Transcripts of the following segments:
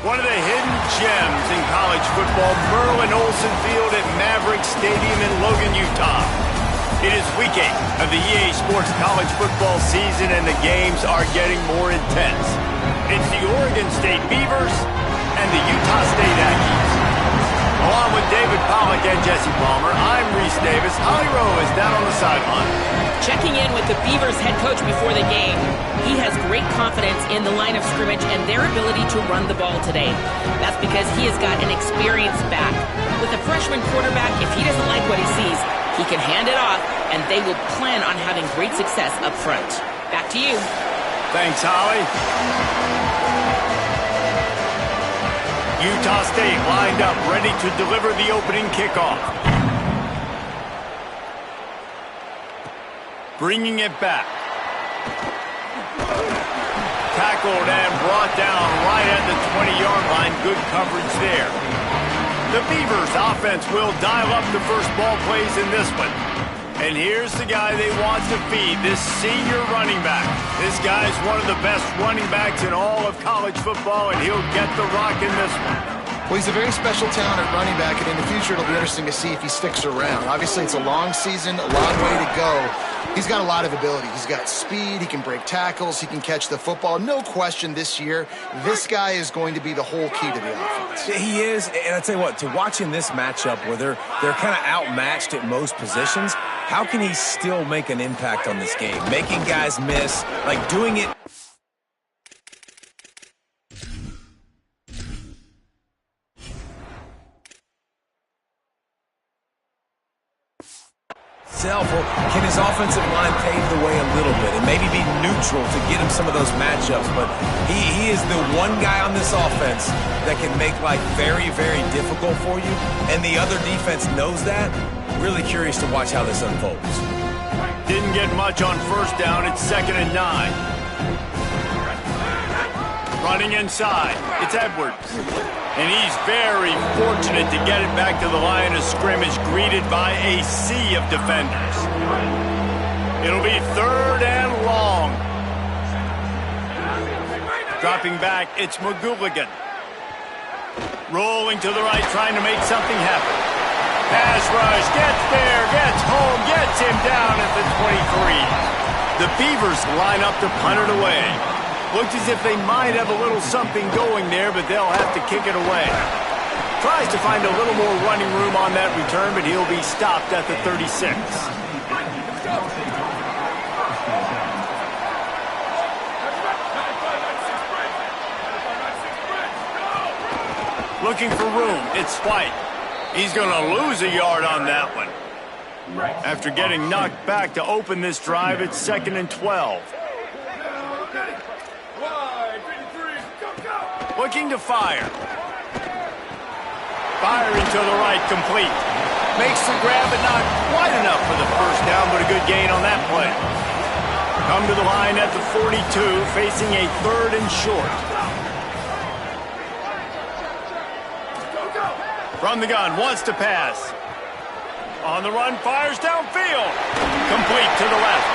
One of the hidden gems in college football, Merlin Olsen Field at Maverick Stadium in Logan, Utah. It is week 8 of the EA Sports college football season, and the games are getting more intense. It's the Oregon State Beavers and the Utah State Aggies. Along with David Pollack and Jesse Palmer, I'm Reese Davis. Holly Rowe is down on the sideline. Checking in with the Beavers head coach before the game. He has great confidence in the line of scrimmage and their ability to run the ball today. That's because he has got an experienced back. With a freshman quarterback, if he doesn't like what he sees, he can hand it off, and they will plan on having great success up front. Back to you. Thanks, Holly. Utah State lined up, ready to deliver the opening kickoff. Bringing it back. Tackled and brought down right at the 20-yard line. Good coverage there. The Beavers offense will dial up the first ball plays in this one. And here's the guy they want to feed, this senior running back. This guy's one of the best running backs in all of college football, and he'll get the rock in this one. Well, he's a very special talent at running back, and in the future it'll be interesting to see if he sticks around. Obviously, it's a long season, a long way to go. He's got a lot of ability. He's got speed, he can break tackles, he can catch the football. No question this year, this guy is going to be the whole key to the offense. He is, and I tell you what, to watch in this matchup where they're kind of outmatched at most positions, how can he still make an impact on this game? Making guys miss, like doing it. Or can his offensive line pave the way a little bit and maybe be neutral to get him some of those matchups? But he is the one guy on this offense that can make life very, very difficult for you, and the other defense knows that. Really curious to watch how this unfolds. Didn't get much on first down. It's 2nd and 9. Running inside, it's Edwards. And he's very fortunate to get it back to the line of scrimmage, greeted by a sea of defenders. It'll be 3rd and long. Dropping back, it's McGooligan. Rolling to the right, trying to make something happen. Pass rush, gets there, gets home, gets him down at the 23. The Beavers line up to punt it away. Looks as if they might have a little something going there, but they'll have to kick it away. Tries to find a little more running room on that return, but he'll be stopped at the 36. Looking for room, it's White. He's going to lose a yard on that one. After getting knocked back to open this drive, it's 2nd and 12. Looking to fire. Firing to the right, complete. Makes the grab, but not quite enough for the first down, but a good gain on that play. Come to the line at the 42, facing a 3rd and short. From the gun, wants to pass. On the run, fires downfield. Complete to the left.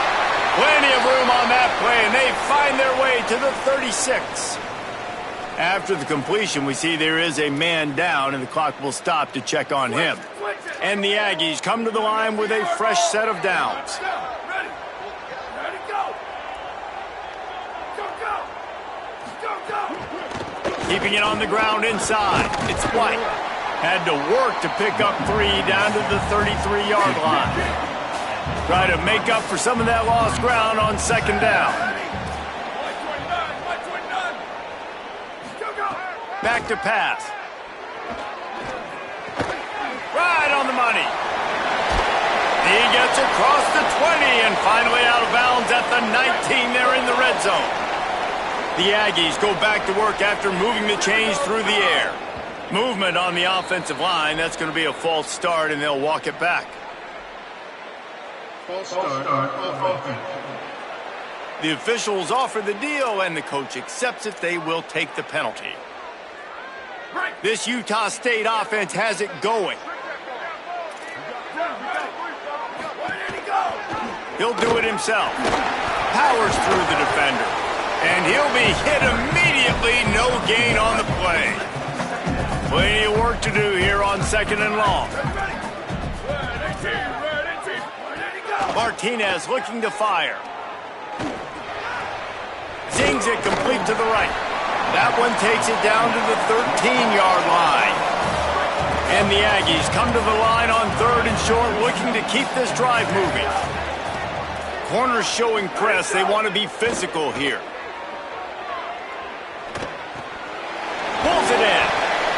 Plenty of room on that play, and they find their way to the 36. After the completion, we see there is a man down, and the clock will stop to check on him. And the Aggies come to the line with a fresh set of downs. Keeping it on the ground inside. It's White. Had to work to pick up 3 down to the 33-yard line. Try to make up for some of that lost ground on 2nd down. Back to pass. Right on the money. He gets across the 20 and finally out of bounds at the 19. They're in the red zone. The Aggies go back to work after moving the chains through the air. Movement on the offensive line. That's going to be a false start, and they'll walk it back. False start of offense. The officials offer the deal, and the coach accepts it. They will take the penalty. This Utah State offense has it going. He'll do it himself. Powers through the defender. And he'll be hit immediately. No gain on the play. Plenty of work to do here on 2nd and long. Martinez looking to fire. Zings it complete to the right. That one takes it down to the 13-yard line. And the Aggies come to the line on 3rd and short, looking to keep this drive moving. Corners showing press. They want to be physical here. Pulls it in.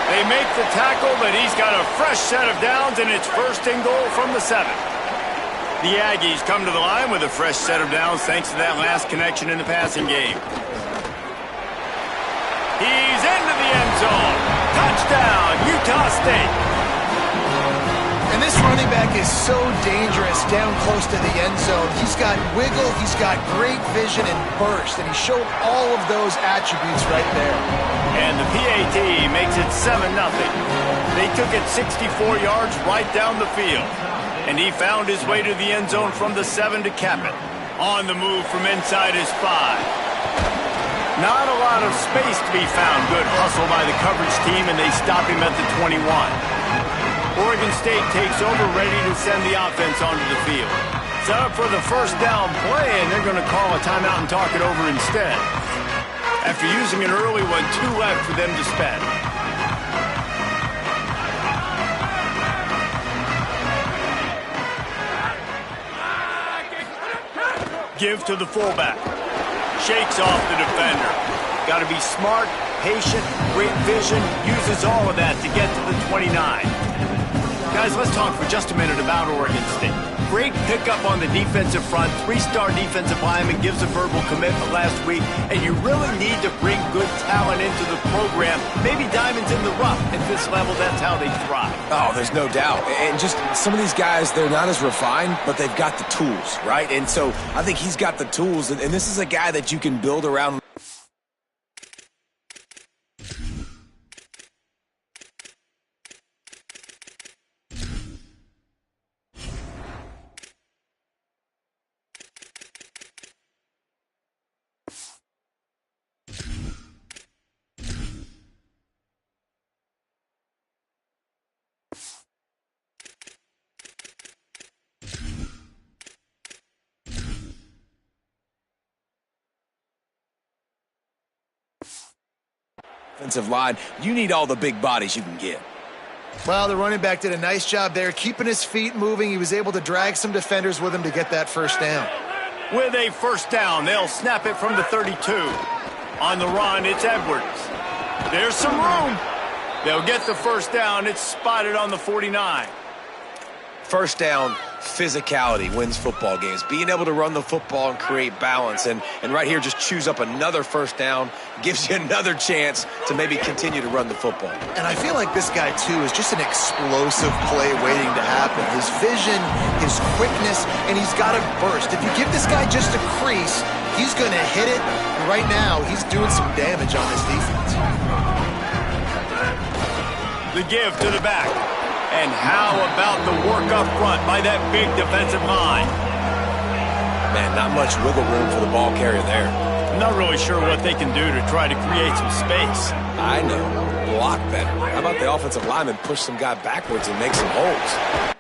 They make the tackle, but he's got a fresh set of downs, and it's 1st and goal from the 7. The Aggies come to the line with a fresh set of downs thanks to that last connection in the passing game. He's into the end zone. Touchdown, Utah State. And this running back is so dangerous down close to the end zone. He's got wiggle, he's got great vision and burst, and he showed all of those attributes right there. And the PAT makes it 7-0. They took it 64 yards right down the field. And he found his way to the end zone from the 7 to cap it. On the move from inside his 5. Not a lot of space to be found. Good hustle by the coverage team, and they stop him at the 21. Oregon State takes over, ready to send the offense onto the field. Set up for the 1st down play, and they're going to call a timeout and talk it over instead. After using an early one, 2 left for them to spend. Give to the fullback. Shakes off the defender. Got to be smart, patient, great vision. Uses all of that to get to the 29. Guys, let's talk for just a minute about Oregon State. Great pickup on the defensive front. 3-star defensive lineman gives a verbal commitment last week. And you really need to bring good talent into the program. Maybe diamonds in the rough. At this level, that's how they thrive. Oh, there's no doubt. And just some of these guys, they're not as refined, but they've got the tools, right? And so I think he's got the tools. And this is a guy that you can build around. Offensive line, you need all the big bodies you can get. Well, the running back did a nice job there, keeping his feet moving. He was able to drag some defenders with him to get that 1st down. With a 1st down, they'll snap it from the 32. On the run, it's Edwards. There's some room. They'll get the 1st down. It's spotted on the 49. 1st down, physicality wins football games. Being able to run the football and create balance. And right here, just choose up another 1st down. Gives you another chance to maybe continue to run the football. And I feel like this guy, too, is just an explosive play waiting to happen. His vision, his quickness, and he's got a burst. If you give this guy just a crease, he's going to hit it. And right now, he's doing some damage on this defense. The give to the back. And how about the work up front by that big defensive line? Man, not much wiggle room for the ball carrier there. I'm not really sure what they can do to try to create some space. I know. Block better. How about the offensive lineman push some guy backwards and make some holes?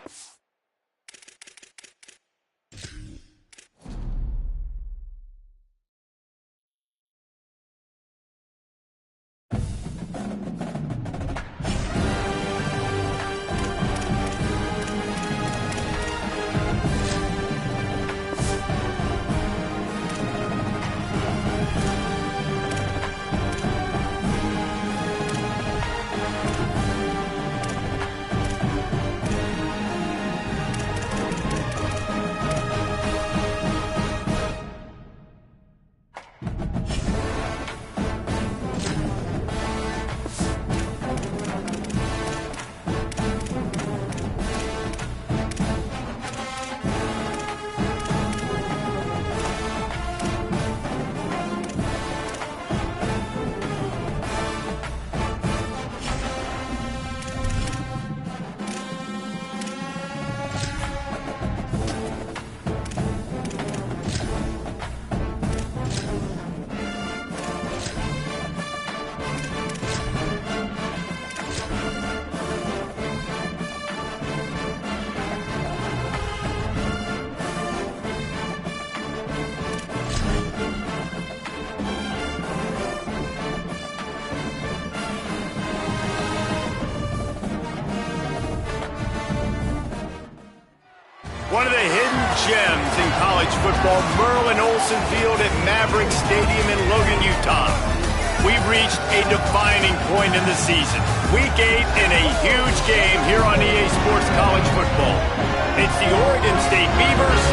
gems in college football, Merlin Olsen Field at Maverick Stadium in Logan, Utah. We've reached a defining point in the season. Week 8 in a huge game here on EA Sports College Football. It's the Oregon State Beavers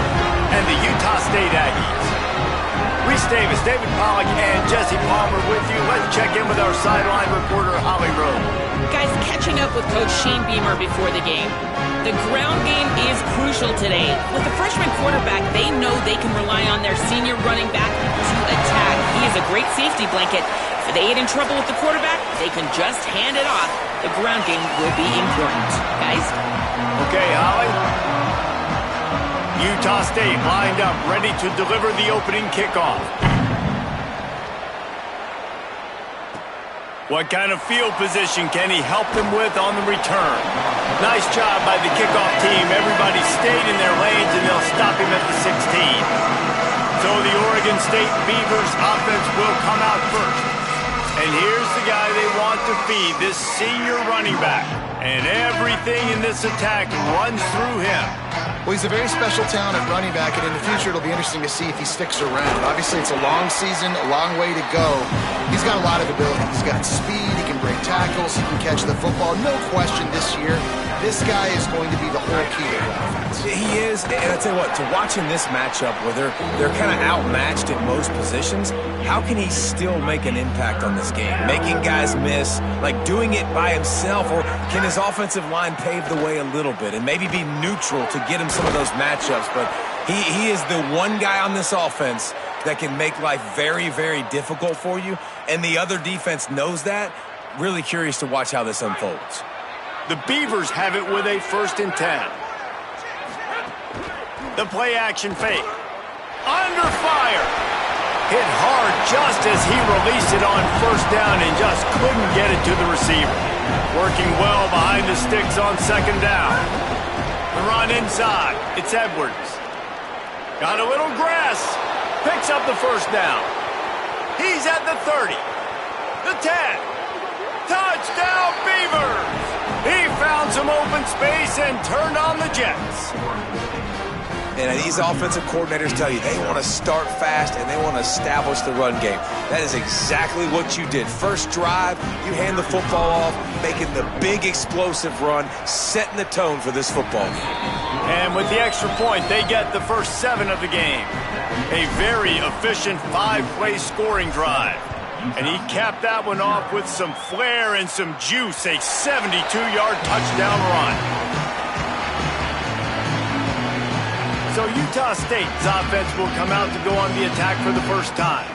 and the Utah State Aggies. Reese Davis, David Pollack, and Jesse Palmer with you. Let's check in with our sideline reporter, Holly Rowe. Guys, catching up with Coach Shane Beamer before the game. The ground game is crucial today. With the freshman quarterback, they know they can rely on their senior running back to attack. He is a great safety blanket. If they get in trouble with the quarterback, they can just hand it off. The ground game will be important. Guys? Okay, Holly. Utah State lined up, ready to deliver the opening kickoff. What kind of field position can he help them with on the return? Nice job by the kickoff team. Everybody stayed in their lanes, and they'll stop him at the 16. So the Oregon State Beavers offense will come out first. And here's the guy they want to feed, this senior running back. And everything in this attack runs through him. Well, he's a very special talent at running back, and in the future it'll be interesting to see if he sticks around. Obviously, it's a long season, a long way to go. He's got a lot of ability. He's got speed, he can break tackles, he can catch the football. No question this year, this guy is going to be the whole key to the offense. He is, and I tell you what, to watch in this matchup where they're kind of outmatched at most positions, how can he still make an impact on this game? Making guys miss, like doing it by himself, or can his offensive line pave the way a little bit and maybe be neutral to get him some of those matchups? But he is the one guy on this offense that can make life very, very difficult for you, and the other defense knows that. Really curious to watch how this unfolds. The Beavers have it with a 1st and 10. The play action fake. Under fire. Hit hard just as he released it on 1st down and just couldn't get it to the receiver. Working well behind the sticks on 2nd down. The run inside. It's Edwards. Got a little grass. Picks up the 1st down. He's at the 30. The 10. Touchdown Beavers! He found some open space and turned on the Jets. And these offensive coordinators tell you they want to start fast and they want to establish the run game. That is exactly what you did. First drive, you hand the football off, making the big explosive run, setting the tone for this football game. And with the extra point, they get the first 7 of the game. A very efficient 5-play scoring drive. And he capped that one off with some flair and some juice, a 72-yard touchdown run. So Utah State's offense will come out to go on the attack for the first time.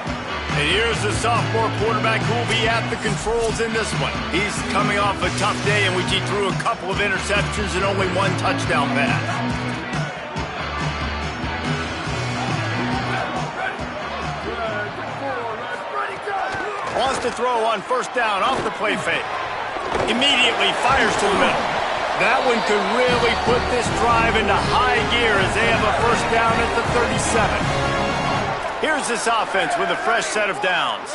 And here's the sophomore quarterback who will be at the controls in this one. He's coming off a tough day in which he threw a couple of interceptions and only 1 touchdown pass. Wants to throw on 1st down off the play fake. Immediately fires to the middle. That one could really put this drive into high gear as they have a 1st down at the 37. Here's this offense with a fresh set of downs.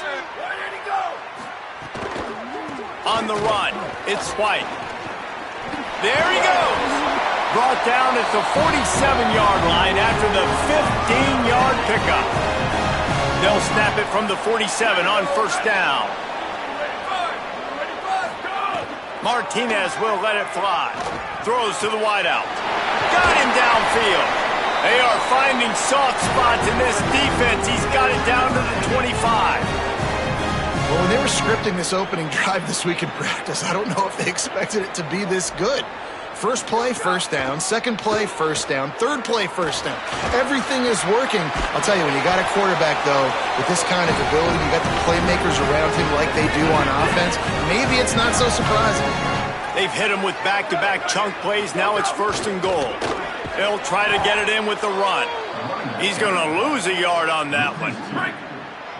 On the run, it's White. There he goes. Brought down at the 47-yard line after the 15-yard pickup. They'll snap it from the 47 on 1st down. Martinez will let it fly. Throws to the wideout. Got him downfield. They are finding soft spots in this defense. He's got it down to the 25. Well, when they were scripting this opening drive this week in practice, I don't know if they expected it to be this good. First play, 1st down. Second play, 1st down. Third play, 1st down. Everything is working. I'll tell you, when you got a quarterback, though, with this kind of ability, you got the playmakers around him like they do on offense, maybe it's not so surprising. They've hit him with back-to-back chunk plays. Now it's 1st and goal. They'll try to get it in with the run. He's going to lose a yard on that one.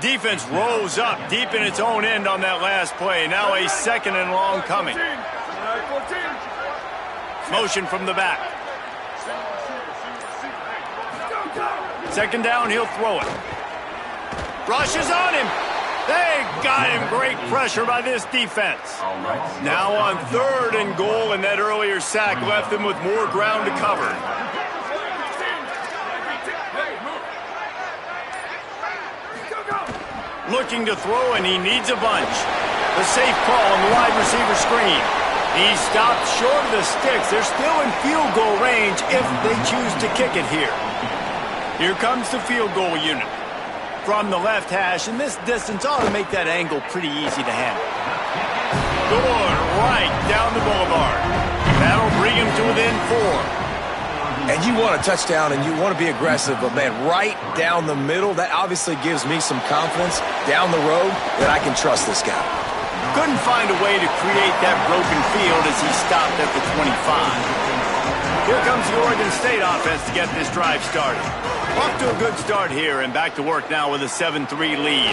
Defense rose up deep in its own end on that last play. Now a 2nd and long coming. Motion from the back. 2nd down, he'll throw it. Rushes on him. They got him. Great pressure by this defense. Now on 3rd and goal, and that earlier sack left them with more ground to cover. Looking to throw, and he needs a bunch. The safe call on the wide receiver screen. He stopped short of the sticks. They're still in field goal range if they choose to kick it here. Here comes the field goal unit. From the left hash, and this distance ought to make that angle pretty easy to handle. Going right down the boulevard. That'll bring him to within 4. And you want a touchdown and you want to be aggressive, but man, right down the middle, that obviously gives me some confidence down the road that I can trust this guy. Couldn't find a way to create that broken field as he stopped at the 25. Here comes the Oregon State offense to get this drive started. Off to a good start here and back to work now with a 7-3 lead.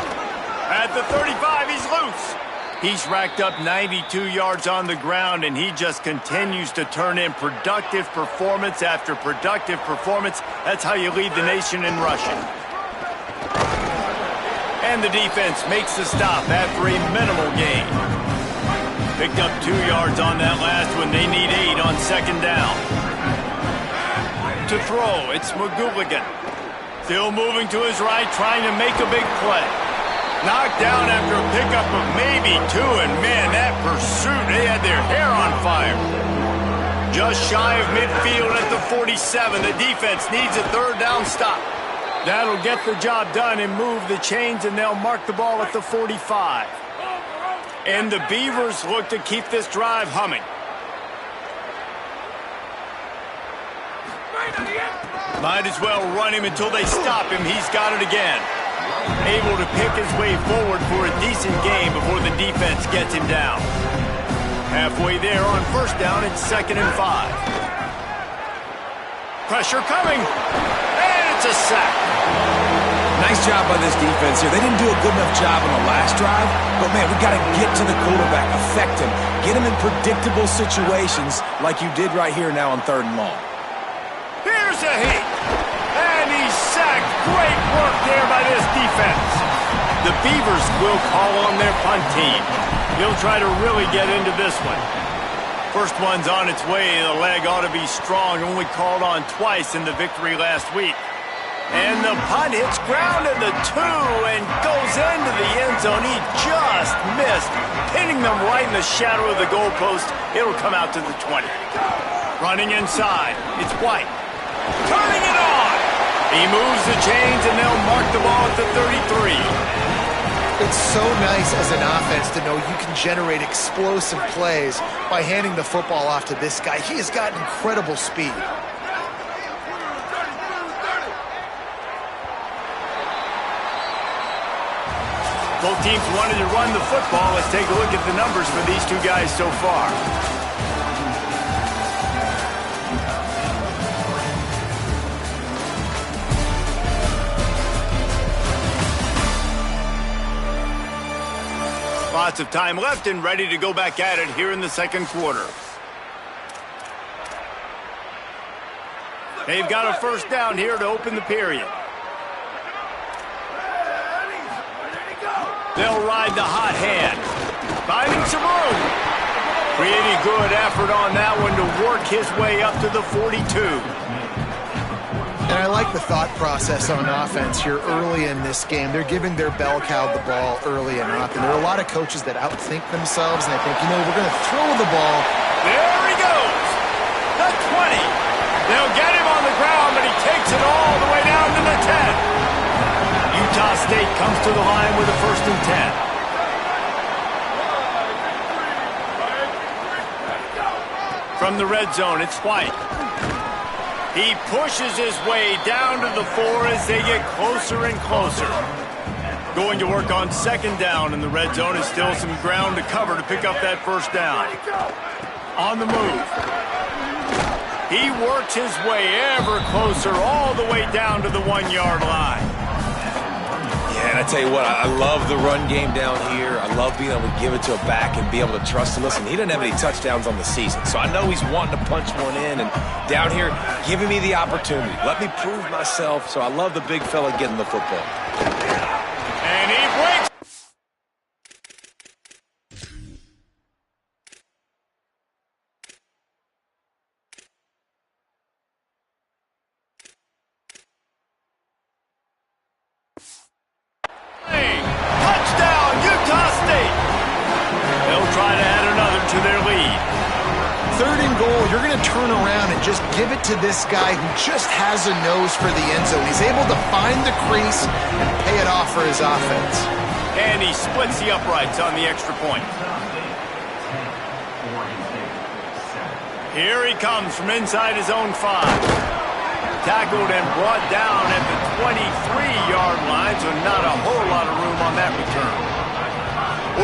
At the 35, he's loose. He's racked up 92 yards on the ground, and he just continues to turn in productive performance after productive performance. That's how you lead the nation in rushing. And the defense makes the stop after a minimal gain. Picked up 2 yards on that last one. They need 8 on second down. To throw, it's McGooligan. Still moving to his right, trying to make a big play. Knocked down after a pickup of maybe 2, and man, that pursuit, they had their hair on fire. Just shy of midfield at the 47. The defense needs a third down stop. That'll get the job done and move the chains, and they'll mark the ball at the 45. And the Beavers look to keep this drive humming. Might as well run him until they stop him. He's got it again. Able to pick his way forward for a decent game before the defense gets him down. Halfway there on first down, it's 2nd and 5. Pressure coming, and it's a sack. Nice job by this defense here. They didn't do a good enough job on the last drive, but man, we got to get to the quarterback, affect him, get him in predictable situations like you did right here now on 3rd and long. Here's a hit. And he's sacked. Great work there by this defense. The Beavers will call on their punt team. He'll try to really get into this one. First one's on its way. The leg ought to be strong. Only called on twice in the victory last week. And the punt hits ground at the 2 and goes into the end zone. He just missed, pinning them right in the shadow of the goalpost. It'll come out to the 20. Running inside. It's White. Turning it on. He moves the chains, and they'll mark the ball at the 33. It's so nice as an offense to know you can generate explosive plays by handing the football off to this guy. He has got incredible speed. Both teams wanted to run the football. Let's take a look at the numbers for these two guys so far. Lots of time left and ready to go back at it here in the 2nd quarter. They've got a first down here to open the period. They'll ride the hot hand. Finding some room. Pretty good effort on that one to work his way up to the 42. And I like the thought process on offense here early in this game. They're giving their bell cow the ball early enough. And there are a lot of coaches that outthink themselves, and they think, you know, we're going to throw the ball. There he goes. The 20. They'll get him on the ground, but he takes it all the way down to the 10. Utah State comes to the line with a 1st and 10. From the red zone, it's White. He pushes his way down to the 4 as they get closer and closer. Going to work on 2nd down in the red zone is still some ground to cover to pick up that first down. On the move. He works his way ever closer all the way down to the 1-yard line. And I tell you what, I love the run game down here. I love being able to give it to a back and be able to trust him. Listen, he doesn't have any touchdowns on the season, so I know he's wanting to punch one in. And down here, giving me the opportunity. Let me prove myself. So I love the big fella getting the football. And he breaks. to turn around and just give it to this guy who just has a nose for the end zone. He's able to find the crease and pay it off for his offense. And he splits the uprights on the extra point. Here he comes from inside his own 5. Tackled and brought down at the 23-yard line, so not a whole lot of room on that return.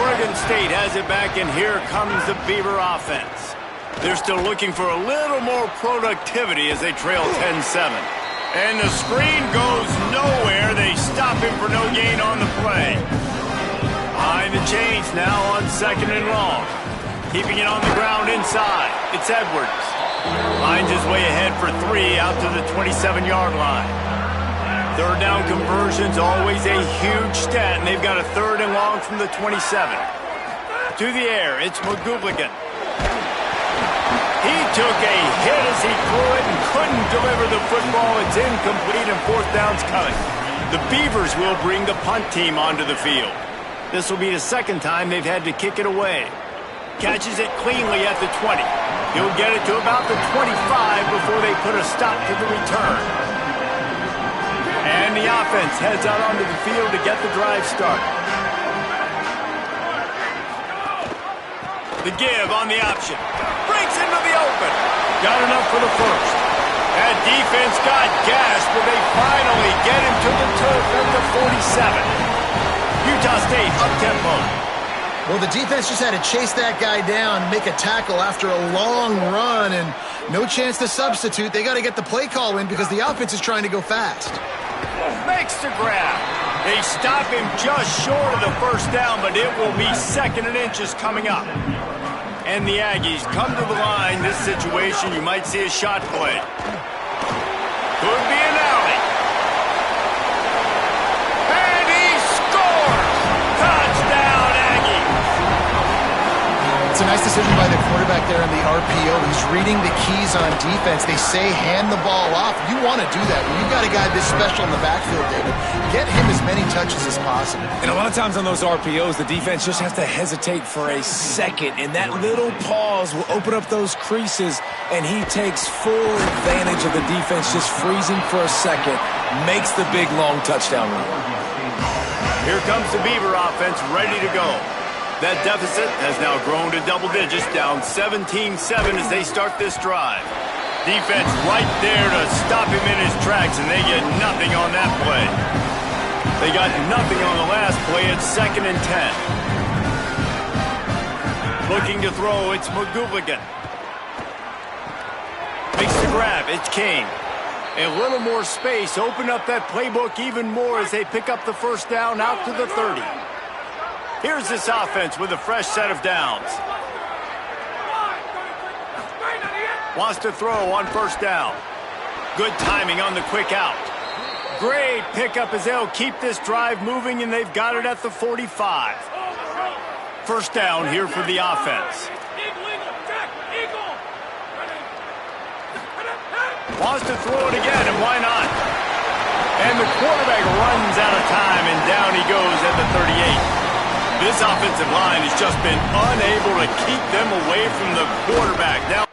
Oregon State has it back, and here comes the Beaver offense. They're still looking for a little more productivity as they trail 10-7. And the screen goes nowhere. They stop him for no gain on the play. Behind the chains now on 2nd and long. Keeping it on the ground inside. It's Edwards. Finds his way ahead for 3 out to the 27-yard line. 3rd down conversion's always a huge stat, and they've got a 3rd and long from the 27. To the air, it's McGouglighan. He took a hit as he threw it and couldn't deliver the football. It's incomplete, and 4th down's coming. The Beavers will bring the punt team onto the field. This will be the 2nd time they've had to kick it away. Catches it cleanly at the 20. He'll get it to about the 25 before they put a stop to the return. And the offense heads out onto the field to get the drive started. The give on the option. Breaks into the open. Got enough for the first. That defense got gas, but they finally get him to the turf at the 47. Utah State up-tempo. Well, the defense just had to chase that guy down, make a tackle after a long run, and no chance to substitute. They got to get the play call in because the offense is trying to go fast. Makes the grab. They stop him just short of the 1st down, but it will be 2nd and inches coming up. And the Aggies come to the line. This situation, you might see a shot play. Could be an alley. And he scores! Touchdown, Aggies! It's a nice decision by the quarterback there in the RPO. He's reading the keys on defense. They say hand the ball off. You want to do that. When you've got a guy this special in the backfield, David, get him as many touches as possible. And a lot of times on those RPOs, the defense just has to hesitate for a second, and that little pause will open up those creases, and he takes full advantage of the defense just freezing for a second, makes the big, long touchdown run. Here comes the Beaver offense ready to go. That deficit has now grown to double digits, down 17-7 as they start this drive. Defense right there to stop him in his tracks, and they get nothing on that play. They got nothing on the last play. It's 2nd and 10. Looking to throw, it's McGouglighan. Makes the grab, it's Kane. A little more space, open up that playbook even more as they pick up the 1st down out to the 30. Here's this offense with a fresh set of downs. Wants to throw on 1st down. Good timing on the quick out. Great pickup as they'll keep this drive moving, and they've got it at the 45. 1st down here for the offense. Wants to throw it again, and why not? And the quarterback runs out of time, and down he goes at the 38. This offensive line has just been unable to keep them away from the quarterback. Now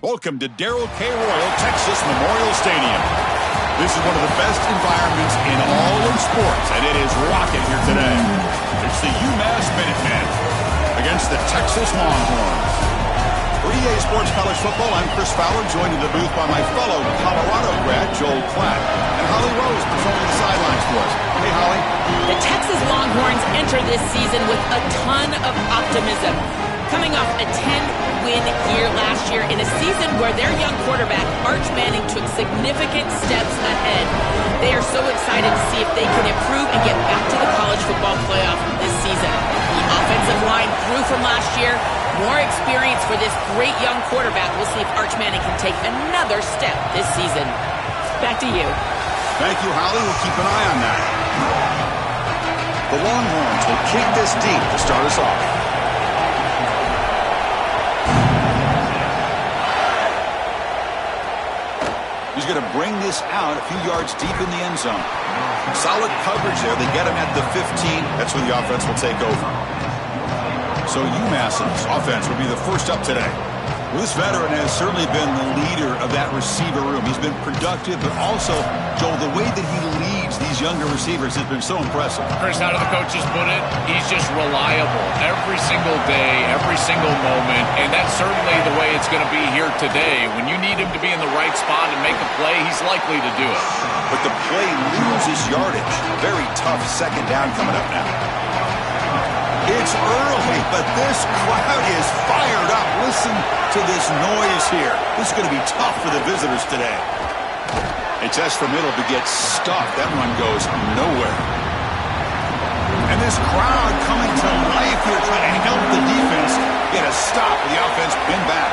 Welcome to Darrell K. Royal Texas Memorial Stadium. This is one of the best environments in all of sports, and it is rocking here today. It's the UMass Minutemen against the Texas Longhorns. For EA Sports College Football, I'm Chris Fowler, joined in the booth by my fellow Colorado grad, Joel Klatt, and Holly Rose patrolling the sidelines for us. Hey, Holly. The Texas Longhorns enter this season with a ton of optimism, coming off a 10-win year last year in a season where their young quarterback, Arch Manning, took significant steps ahead. They are so excited to see if they can improve and get back to the college football playoff this season. The offensive line grew from last year. More experience for this great young quarterback. We'll see if Arch Manning can take another step this season. Back to you. Thank you, Holly. We'll keep an eye on that. The Longhorns will kick this deep to start us off. He's going to bring this out a few yards deep in the end zone. Solid coverage there. They get him at the 15. That's where the offense will take over. So UMass's offense will be the first up today. Well, this veteran has certainly been the leader of that receiver room. He's been productive, but also, Joel, the way that he leads these younger receivers has been so impressive. Chris, how do the coaches put it? He's just reliable every single day, every single moment, and that's certainly the way it's going to be here today. When you need him to be in the right spot and make a play, he's likely to do it. But the play loses yardage. Very tough second down coming up now. It's early, but this crowd is fired up. Listen to this noise here. This is going to be tough for the visitors today. A test for middle to get stuffed. That one goes nowhere. And this crowd coming to life here, trying to help the defense get a stop with the offense pinned back.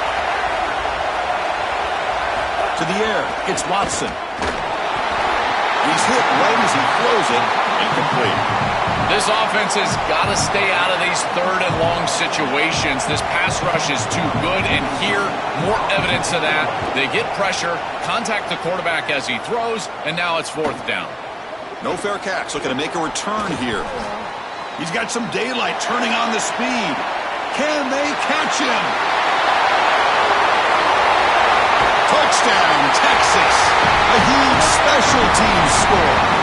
To the air, it's Watson. He's hit right as he throws it. Incomplete. This offense has got to stay out of these third and long situations. This pass rush is too good, and here, more evidence of that. They get pressure, contact the quarterback as he throws, and now it's fourth down. No fair catch. Looking to make a return here. He's got some daylight turning on the speed. Can they catch him? Touchdown, Texas. A huge special teams score.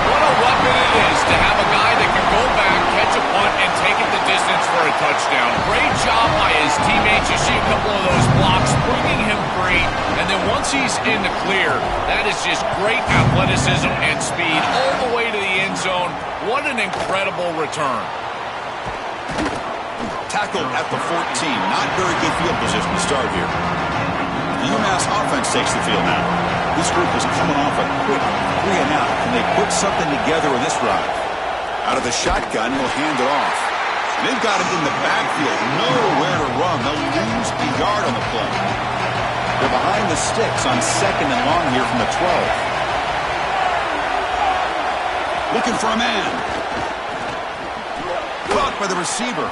What a weapon it is to have a guy that can go back, catch a punt, and take it the distance for a touchdown. Great job by his teammates. You see a couple of those blocks bringing him free, and then once he's in the clear, that is just great athleticism and speed all the way to the end zone. What an incredible return. Tackled at the 14. Not very good field position to start here. The UMass offense takes the field now. This group is coming off a quick 3-and-out. Can they put something together in this drive? Out of the shotgun, he'll hand it off. They've got him in the backfield. Nowhere to run. They'll lose a yard on the play. They're behind the sticks on second and long here from the 12. Looking for a man. Caught by the receiver.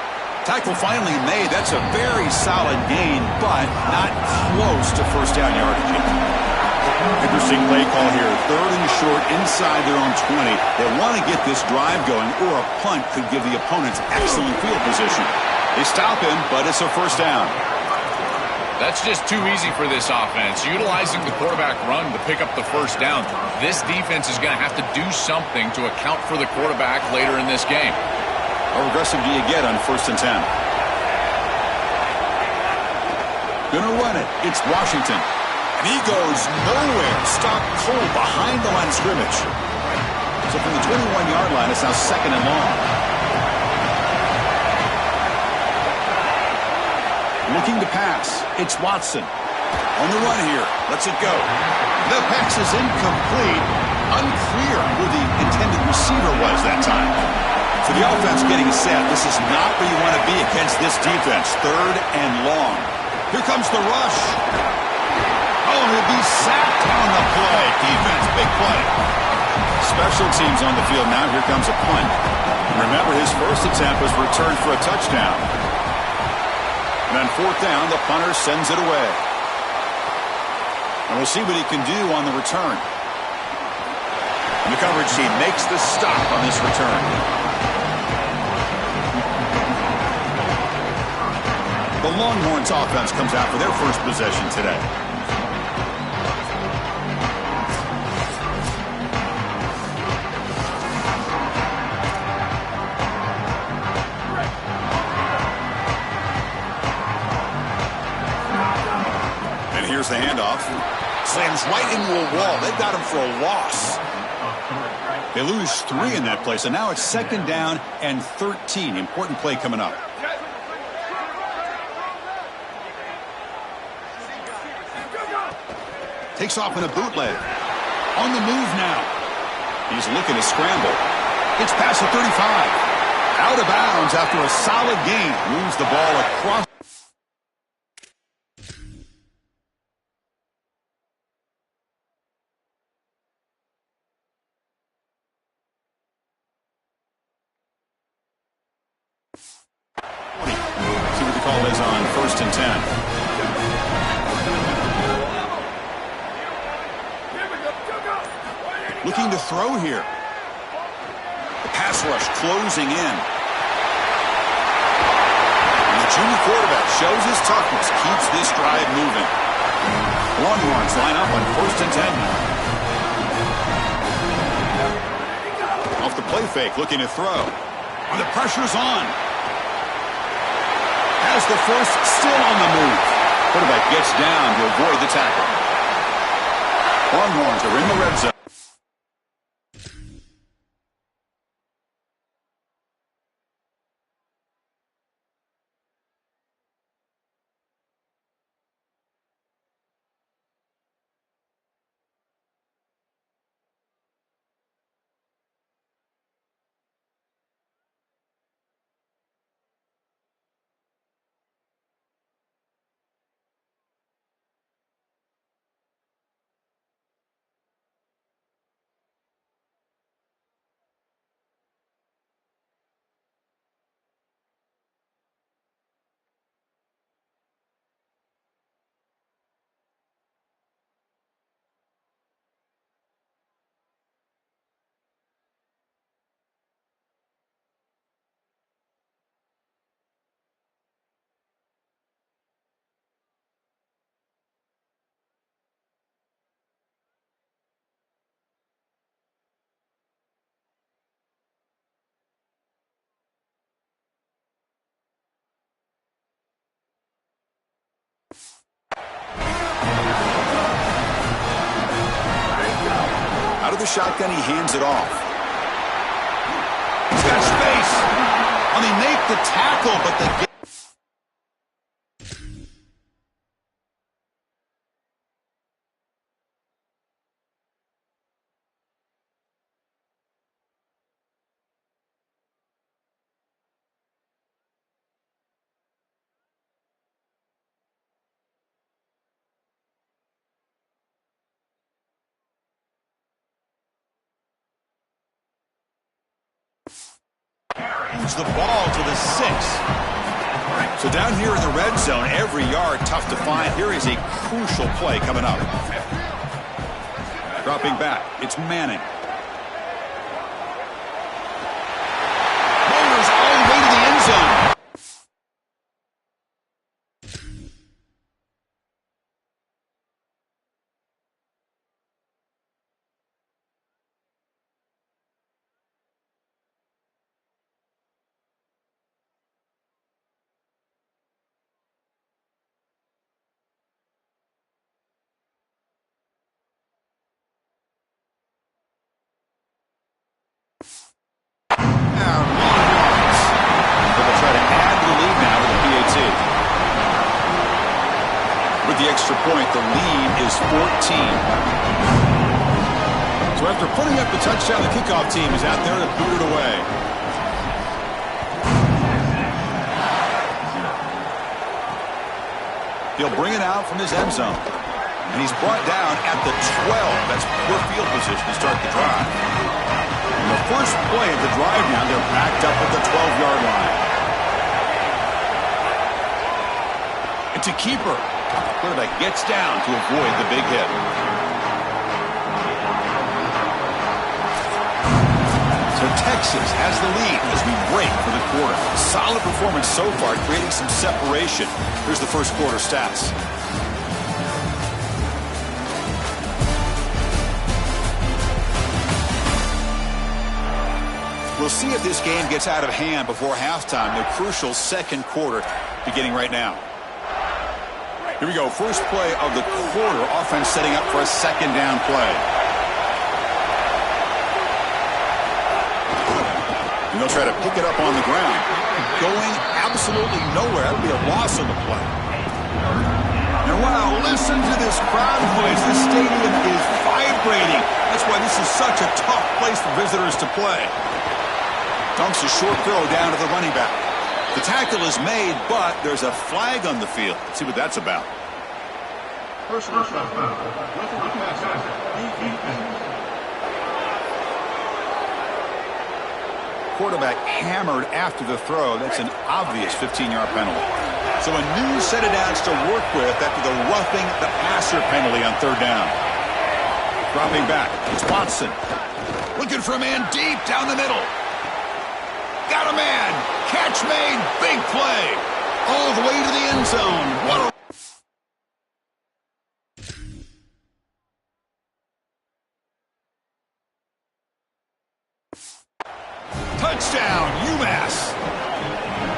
Tackle finally made. That's a very solid gain, but not close to first down yardage. Interesting play call here. Third and short inside their own 20. They want to get this drive going, or a punt could give the opponents excellent field position. They stop him, but it's a first down. That's just too easy for this offense. Utilizing the quarterback run to pick up the first down. This defense is going to have to do something to account for the quarterback later in this game. How aggressive do you get on first and 10? Gonna run it. It's Washington. And he goes nowhere. Stopped cold behind the line of scrimmage. So from the 21-yard line, it's now second and long. Looking to pass. It's Watson. On the run here. Lets it go. The pass is incomplete. Unclear who the intended receiver was that time. So the offense getting set. This is not where you want to be against this defense. Third and long. Here comes the rush. Oh, he'll be sacked on the play. Defense, big play. Special teams on the field now. Here comes a punt. Remember, his first attempt was returned for a touchdown. And on fourth down, the punter sends it away. And we'll see what he can do on the return. And the coverage team makes the stop on this return. The Longhorns offense comes out for their first possession today. And here's the handoff. Slams right into a wall. They've got him for a loss. They lose 3 in that play, so now it's 2nd down and 13. Important play coming up. Takes off in a bootleg. On the move now. He's looking to scramble. Gets past the 35. Out of bounds after a solid gain. Moves the ball across. See what the call is on 1st and 10. Looking to throw here. The pass rush closing in. And the junior quarterback shows his toughness, keeps this drive moving. Longhorns line up on 1st and 10. Off the play fake, looking to throw. And the pressure's on. Has the first, still on the move. Quarterback gets down to avoid the tackle. Longhorns are in the red zone. Out of the shotgun, he hands it off. He's got space. And they make the tackle, but they get... moves the ball to the 6. So down here in the red zone, every yard tough to find. Here is a crucial play coming up. Dropping back, it's Manning. Motors all the way to the end zone. The extra point, the lead is 14. So after putting up the touchdown, the kickoff team is out there to boot it away. He'll bring it out from his end zone. And he's brought down at the 12. That's poor field position to start the drive. And the first play of the drive now, they're backed up at the 12-yard line. And to keeper. Quarterback gets down to avoid the big hit. So Texas has the lead as we break for the quarter. Solid performance so far, creating some separation. Here's the first quarter stats. We'll see if this game gets out of hand before halftime. The crucial second quarter beginning right now. Here we go. First play of the quarter. Offense setting up for a second down play. And they'll try to pick it up on the ground. Going absolutely nowhere. That would be a loss on the play. And wow, listen to this crowd noise. This stadium is vibrating. That's why this is such a tough place for visitors to play. Dumps a short throw down to the running back. The tackle is made, but there's a flag on the field. Let's see what that's about. Quarterback hammered after the throw. That's an obvious 15-yard penalty. So a new set of downs to work with after the roughing the passer penalty on third down. Dropping back. It's Watson. Looking for a man deep down the middle. Got a man. Catch made. Big play. All the way to the end zone. What a... Touchdown, UMass.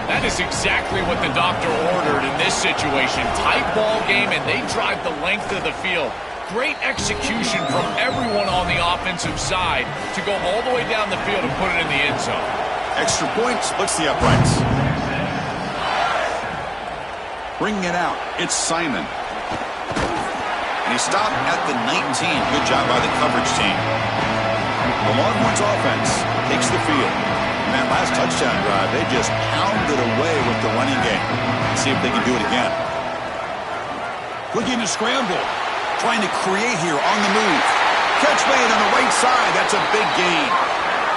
That is exactly what the doctor ordered in this situation. Tight ball game, and they drive the length of the field. Great execution from everyone on the offensive side to go all the way down the field and put it in the end zone. Extra point splits the uprights. Bringing it out, it's Simon. And he stopped at the 19. Good job by the coverage team. The Longhorns offense takes the field. And that last touchdown drive, they just pounded away with the running game. Let's see if they can do it again. Looking to scramble. Trying to create here on the move. Catch made on the right side. That's a big gain.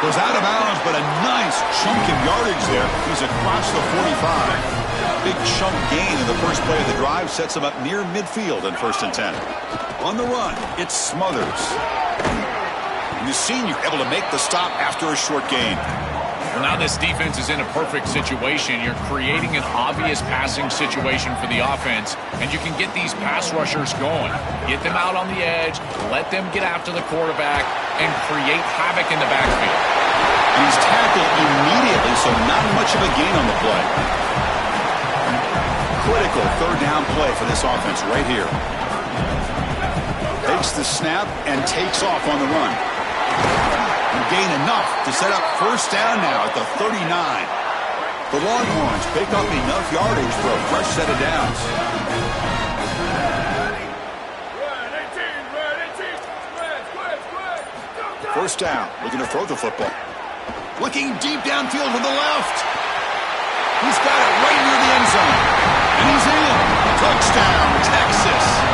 Goes out of bounds, but a nice chunk of yardage there. He's across the 45. Big chunk gain in the first play of the drive sets him up near midfield in 1st and 10. On the run, it's Smothers. And the senior able to make the stop after a short gain. Well, now this defense is in a perfect situation. You're creating an obvious passing situation for the offense, and you can get these pass rushers going. Get them out on the edge, let them get after the quarterback, and create havoc in the backfield. And he's tackled immediately, so not much of a gain on the play. Critical third down play for this offense right here. Takes the snap and takes off on the run. And gain enough to set up first down now at the 39. The Longhorns pick up enough yardage for a fresh set of downs. First down, looking to throw the football. Looking deep downfield to the left. He's got it right near the end zone. And he's in. Touchdown, Texas.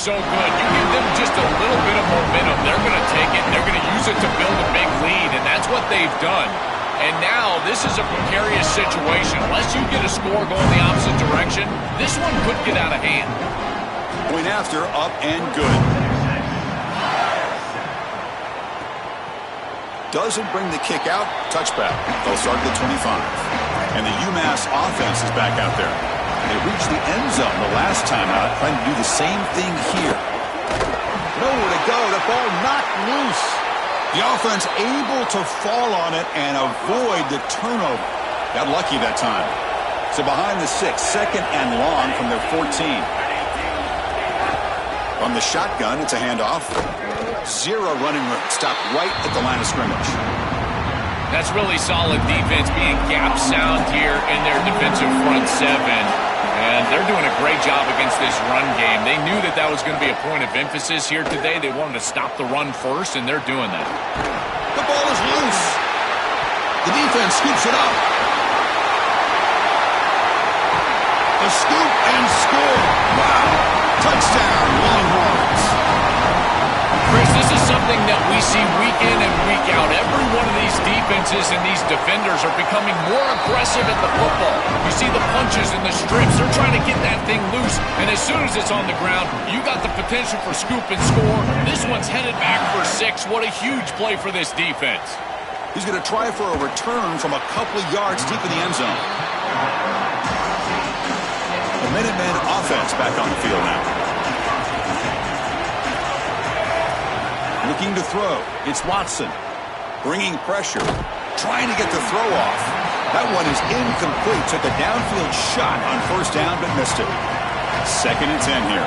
so good. You give them just a little bit of momentum, they're going to take it, and they're going to use it to build a big lead, and that's what they've done. And now this is a precarious situation. Unless you get a score going the opposite direction, this one could get out of hand. Point after, up and good. Doesn't bring the kick out. Touchback. They'll start at the 25. And the UMass offense is back out there. They reached the end zone the last time out, trying to do the same thing here. Nowhere to go. The ball knocked loose. The offense able to fall on it and avoid the turnover. Got lucky that time. So behind the 6, second and long from their 14. From the shotgun, it's a handoff. Zero running room. Stopped right at the line of scrimmage. That's really solid defense, being gap sound here in their defensive front 7. And they're doing a great job against this run game. They knew that that was going to be a point of emphasis here today. They wanted to stop the run first, and they're doing that. The ball is loose. The defense scoops it up. The scoop and score. Wow. Touchdown, Longhorns. Chris, this is something that we see week in and week out. Every one of these defenses and these defenders are becoming more aggressive at the football. You see the punches and the strips. They're trying to get that thing loose, and as soon as it's on the ground, you got the potential for scoop and score. This one's headed back for 6. What a huge play for this defense. He's going to try for a return from a couple of yards deep in the end zone. The Minutemen offense back on the field now. Looking to throw. It's Watson. Bringing pressure. Trying to get the throw off. That one is incomplete. Took a downfield shot on first down, but missed it. 2nd and 10 here.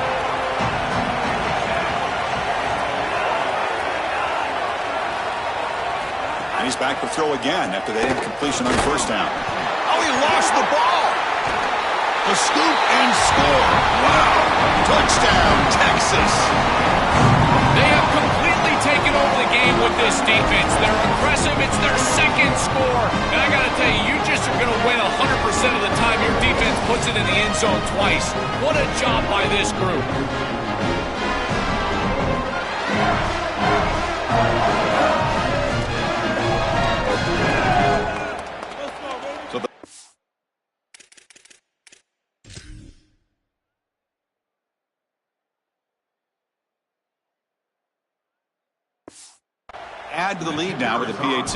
And he's back to throw again after that incompletion on first down. Oh, he lost the ball. The scoop and score. Wow. Touchdown, Texas. They have completely taken over the game with this defense. They're aggressive. It's their 2nd score. And I got to tell you, you just are going to win 100% of the time your defense puts it in the end zone twice. What a job by this group. Add to the lead now with the PAT.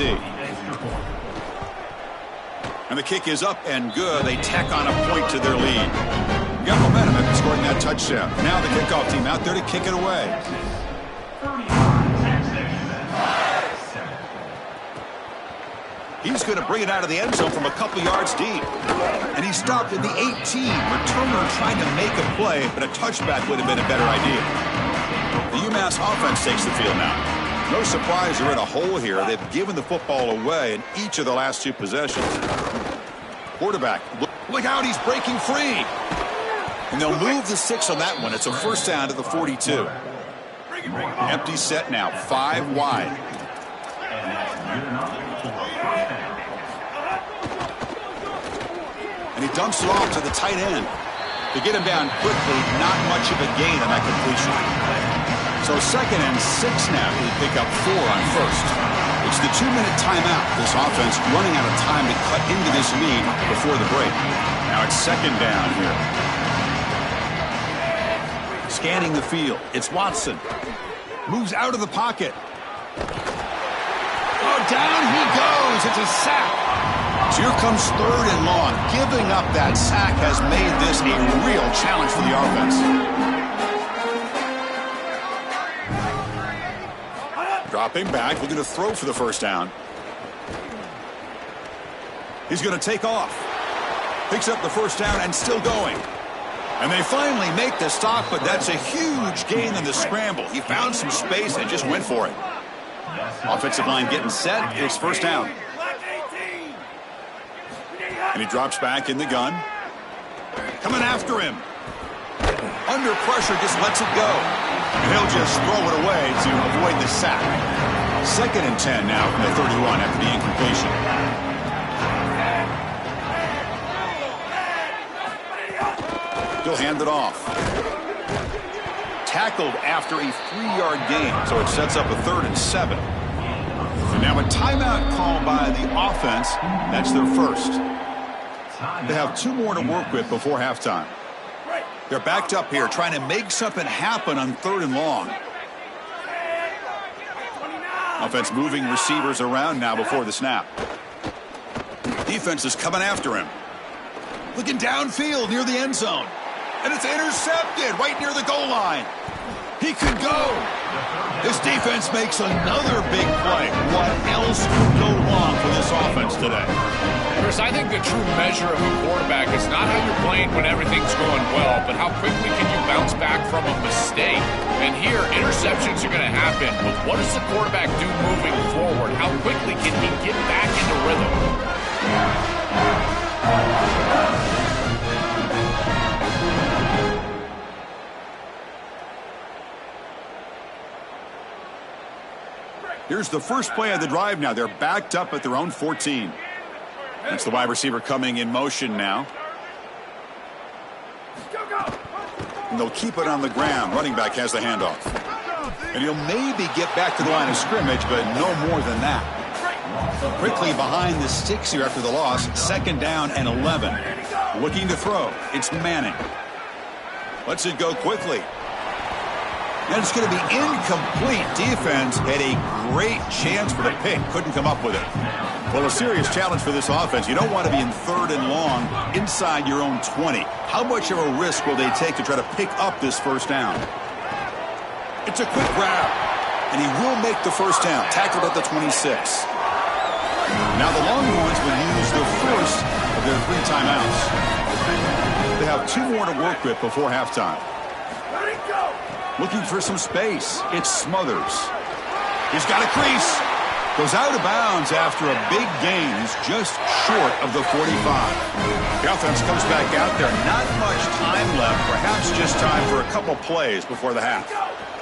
And the kick is up and good. They tack on a point to their lead. Got momentum after scoring that touchdown. Now the kickoff team out there to kick it away. He's going to bring it out of the end zone from a couple yards deep. And he stopped at the 18. Returner trying to make a play, but a touchback would have been a better idea. The UMass offense takes the field now. No surprise they're in a hole here. They've given the football away in each of the last 2 possessions. Quarterback, look out, he's breaking free. And they'll move the 6 on that one. It's a first down to the 42. Empty set now, 5 wide. And he dumps it off to the tight end. To get him down quickly, not much of a gain on that completion. So 2nd and 6 now. He pick up 4 on first. It's the 2-minute timeout. This offense running out of time to cut into this lead before the break. Now it's 2nd down here. Scanning the field. It's Watson. Moves out of the pocket. Oh, down he goes. It's a sack. So here comes 3rd and long. Giving up that sack has made this a real challenge for the offense. Dropping back, looking to throw for the first down. He's going to take off. Picks up the first down and still going. And they finally make the stop, but that's a huge gain in the scramble. He found some space and just went for it. Offensive line getting set. It's first down. And he drops back in the gun. Coming after him. Under pressure, just lets it go. And he'll just throw it away to avoid the sack. 2nd and 10 now from the 31 after the incompletion. He'll hand it off. tackled after a 3-yard gain, so it sets up a 3rd and 7. And now a timeout call by the offense. That's their first. They have 2 more to work with before halftime. They're backed up here trying to make something happen on 3rd and long. Offense moving receivers around now before the snap. Defense is coming after him. Looking downfield near the end zone. And it's intercepted right near the goal line. He could go. This defense makes another big play. What else could go wrong for this offense today? Chris, I think the true measure of a quarterback is not how you're playing when everything's going well, but how quickly can you bounce back from a mistake. And here, interceptions are going to happen, but what does the quarterback do moving forward? How quickly can he get back into rhythm? Here's the first play of the drive now. They're backed up at their own 14. That's the wide receiver coming in motion now. And they'll keep it on the ground. Running back has the handoff. And he'll maybe get back to the line of scrimmage, but no more than that. Quickly behind the sticks here after the loss. 2nd down and 11. Looking to throw. It's Manning. Lets it go quickly. And it's going to be incomplete. Defense had a great chance for the pick. Couldn't come up with it. Well, a serious challenge for this offense. You don't want to be in 3rd and long inside your own 20. How much of a risk will they take to try to pick up this 1st down? It's a quick grab. And he will make the 1st down. Tackled at the 26. Now the Longhorns will use the first of their 3 timeouts. They have 2 more to work with before halftime. Looking for some space. It's Smothers. He's got a crease. Goes out of bounds after a big gain. He's just short of the 45. The offense comes back out there. Not much time left. Perhaps just time for a couple plays before the half.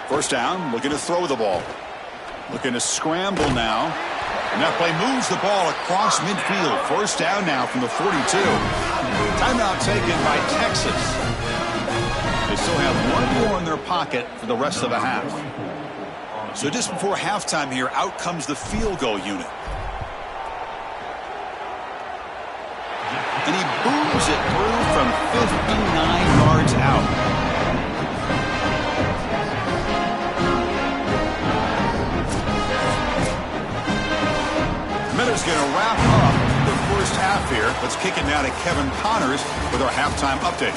1st down, looking to throw the ball. Looking to scramble now. And that play moves the ball across midfield. 1st down now from the 42. Timeout taken by Texas. They still have 1 more in their pocket for the rest of the half. So just before halftime here, out comes the field goal unit. And he booms it through from 59 yards out. Miller's going to wrap up the first half here. Let's kick it now to Kevin Connors with our halftime update.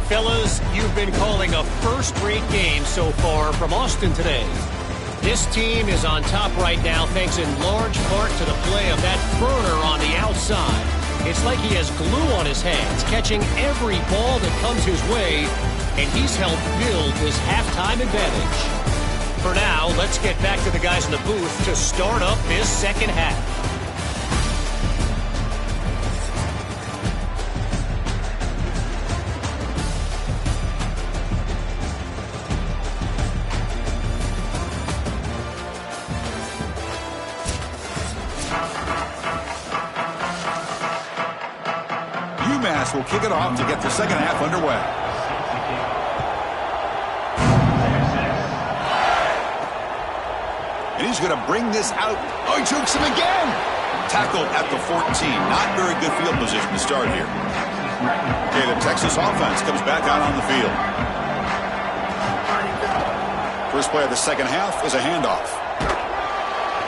Fellas, you've been calling a first-rate game so far from Austin today. This team is on top right now thanks in large part to the play of that burner on the outside. It's like he has glue on his hands, catching every ball that comes his way, and he's helped build his halftime advantage. For now, let's get back to the guys in the booth to start up this second half. Will kick it off to get the second half underway. And he's going to bring this out. Oh, he jukes him again. Tackled at the 14. Not very good field position to start here. Okay, the Texas offense comes back out on the field. First play of the second half is a handoff.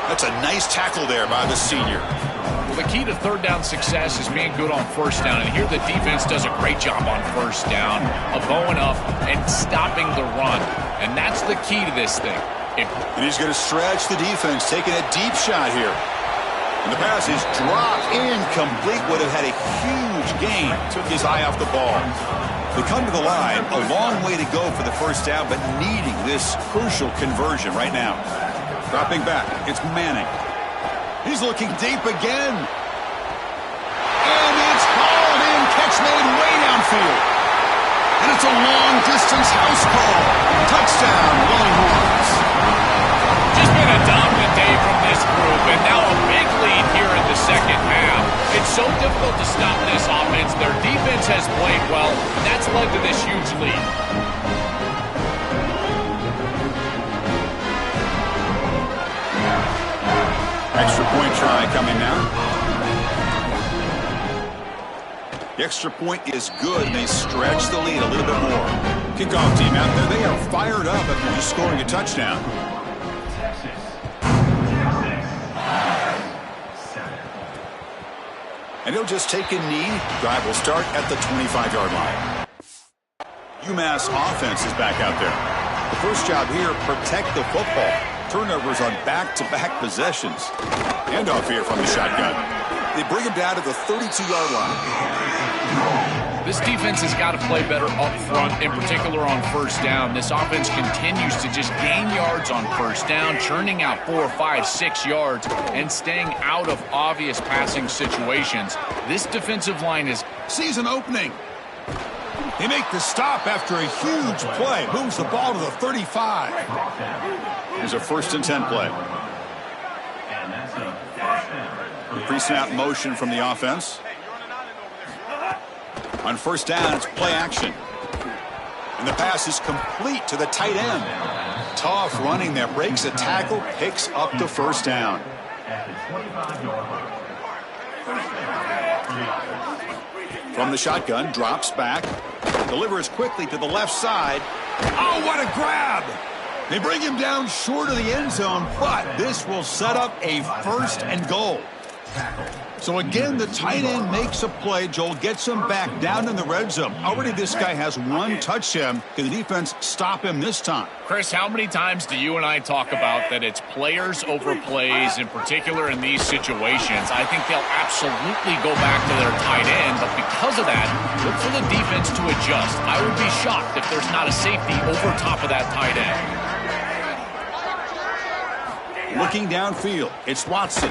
That's a nice tackle there by the senior. Well, the key to 3rd down success is being good on 1st down, and here the defense does a great job on 1st down of bowing up and stopping the run, and that's the key to this thing. And he's going to stretch the defense, taking a deep shot here. And the pass is dropped incomplete. Would have had a huge gain. Took his eye off the ball. They come to the line. A long way to go for the 1st down, but needing this crucial conversion right now. Dropping back. It's Manning. He's looking deep again. And it's hauled in. Catch made way downfield. And it's a long-distance house call. Touchdown, Longhorns. Just been a dominant day from this group, and now a big lead here in the second so difficult to stop this offense. Their defense has played well, and that's led to this huge lead. Extra point try coming now. The extra point is good, and they stretch the lead a little bit more. Kickoff team out there, they are fired up after just scoring a touchdown. And he'll just take a knee. Drive will start at the 25-yard line. UMass offense is back out there. The first job here, protect the football. Turnovers on back-to-back possessions. Handoff here from the shotgun. They bring him down to the 32-yard line. This defense has got to play better up front, in particular on first down. This offense continues to just gain yards on first down, churning out 4, 5, 6 yards, and staying out of obvious passing situations. This defensive line is season opening. They make the stop after a huge play. Moves the ball to the 35. Here's a 1st and 10 play. The pre-snap motion from the offense. On first down, it's play action. And the pass is complete to the tight end. Tough running there. Breaks a tackle, picks up the first down. From the shotgun, drops back. Delivers quickly to the left side. Oh, what a grab! They bring him down short of the end zone, but this will set up a 1st and goal. So again, the tight end makes a play. Joel gets him back down in the red zone. Already this guy has 1 touchdown. Can the defense stop him this time? Chris, how many times do you and I talk about that it's players over plays, in particular in these situations? I think they'll absolutely go back to their tight end, but because of that, look for the defense to adjust. I would be shocked if there's not a safety over top of that tight end. Looking downfield, it's Watson.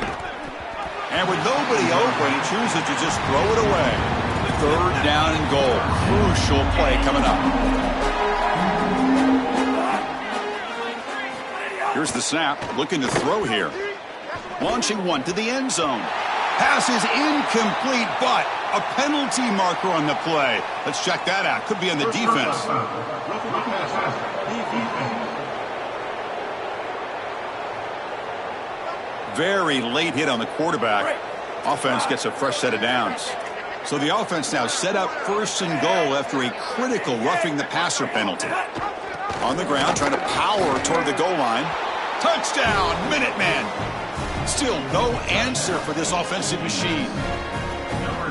And with nobody open, he chooses to just throw it away. 3rd down and goal. Crucial play coming up. Here's the snap. Looking to throw here. Launching one to the end zone. Pass is incomplete, but a penalty marker on the play. Let's check that out. Could be on the defense. Very late hit on the quarterback. Offense gets a fresh set of downs. So the offense now set up 1st and goal after a critical roughing the passer penalty. On the ground, trying to power toward the goal line. Touchdown, Minutemen. Still no answer for this offensive machine.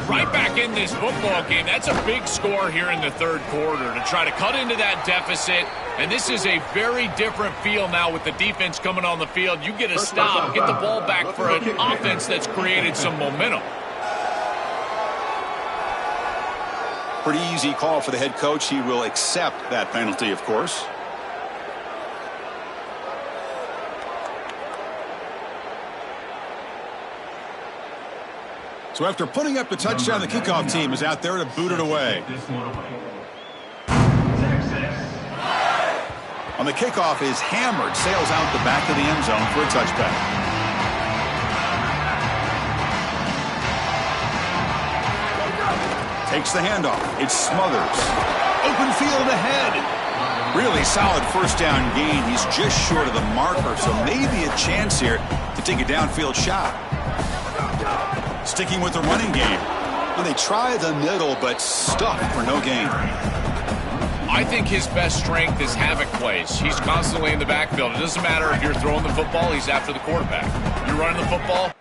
Right back in this football game. That's a big score here in the 3rd quarter to try to cut into that deficit. And this is a very different feel now with the defense coming on the field. You get a stop, get the ball back for an offense that's created some momentum. Pretty easy call for the head coach. He will accept that penalty, of course. So after putting up the touchdown, the kickoff team is out there to boot it away. On the kickoff is hammered, sails out the back of the end zone for a touchback. Takes the handoff. It smothers. Open field ahead. Really solid 1st down gain. He's just short of the marker, so maybe a chance here to take a downfield shot. Sticking with the running game. Well, they try the middle, but stuck for no gain. I think his best strength is havoc plays. He's constantly in the backfield. It doesn't matter if you're throwing the football, he's after the quarterback. You're running the football,